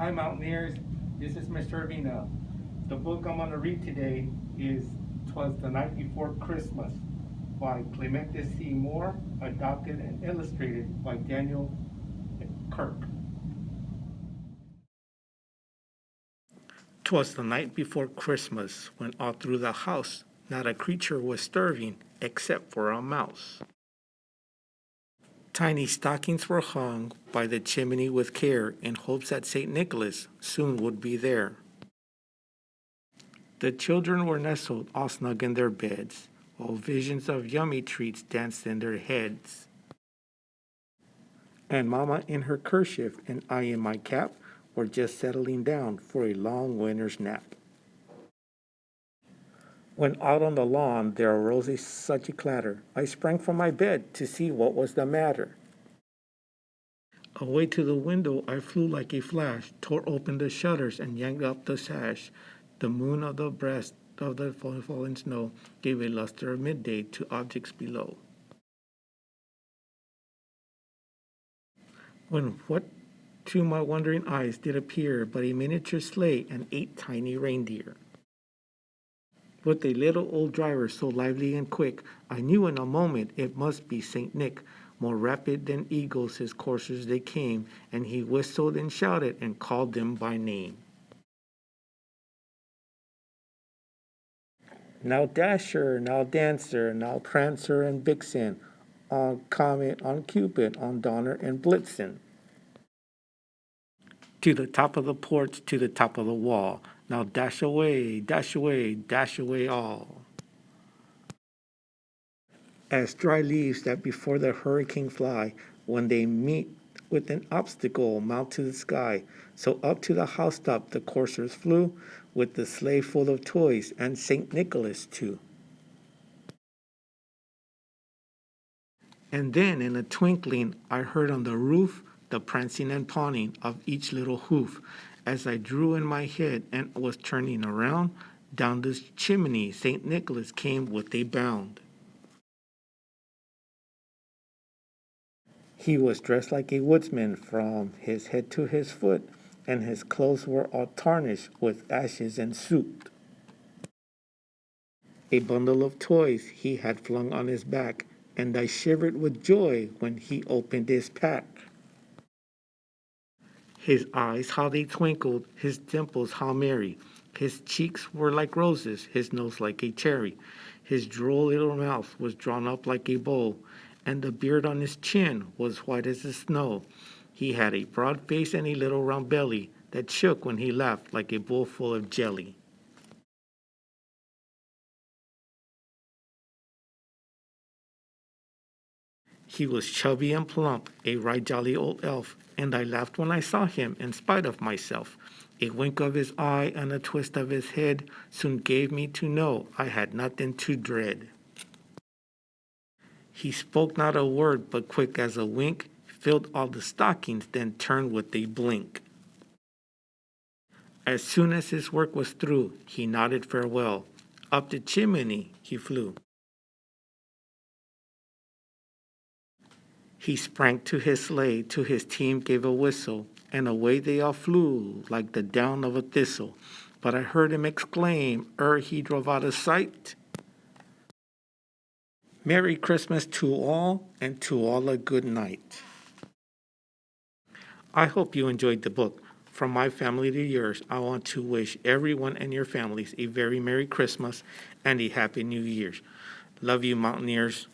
Hi, Mountaineers. This is Mr. Urbina. The book I'm going to read today is "'Twas the Night Before Christmas" by Clementa C. Moore, adapted and illustrated by Daniel Kirk. "'Twas the night before Christmas, when all through the house not a creature was stirring except for a mouse. Tiny stockings were hung by the chimney with care, in hopes that St. Nicholas soon would be there. The children were nestled all snug in their beds, while visions of yummy treats danced in their heads. And Mamma in her kerchief and I in my cap were just settling down for a long winter's nap. When out on the lawn there arose such a clatter, I sprang from my bed to see what was the matter. Away to the window I flew like a flash, tore open the shutters and yanked up the sash. The moon of the breast of the fallen snow gave a luster of midday to objects below. When what to my wondering eyes did appear but a miniature sleigh and 8 tiny reindeer. With a little old driver so lively and quick, I knew in a moment it must be Saint Nick. More rapid than eagles his coursers they came, and he whistled and shouted and called them by name. Now Dasher, now Dancer, now Prancer and Vixen, on Comet, on Cupid, on Donner and Blitzen. To the top of the porch, to the top of the wall. Now dash away, dash away, dash away all. As dry leaves that before the hurricane fly, when they meet with an obstacle, mount to the sky. So up to the housetop the coursers flew, with the sleigh full of toys, and St. Nicholas too. And then in a twinkling I heard on the roof the prancing and pawing of each little hoof. As I drew in my head and was turning around, down the chimney St. Nicholas came with a bound. He was dressed like a woodsman from his head to his foot, and his clothes were all tarnished with ashes and soot. A bundle of toys he had flung on his back, and I shivered with joy when he opened his pack. His eyes how they twinkled, his dimples how merry. His cheeks were like roses, his nose like a cherry. His droll little mouth was drawn up like a bow, and the beard on his chin was white as the snow. He had a broad face and a little round belly that shook when he laughed like a bowl full of jelly. He was chubby and plump, a right jolly old elf, and I laughed when I saw him in spite of myself. A wink of his eye and a twist of his head soon gave me to know I had nothing to dread. He spoke not a word, but quick as a wink, filled all the stockings, then turned with a blink. As soon as his work was through, he nodded farewell. Up the chimney he flew. He sprang to his sleigh, to his team gave a whistle, and away they all flew like the down of a thistle. But I heard him exclaim, ere he drove out of sight, "Merry Christmas to all, and to all a good night." I hope you enjoyed the book. From my family to yours, I want to wish everyone and your families a very Merry Christmas and a Happy New Year's. Love you, Mountaineers.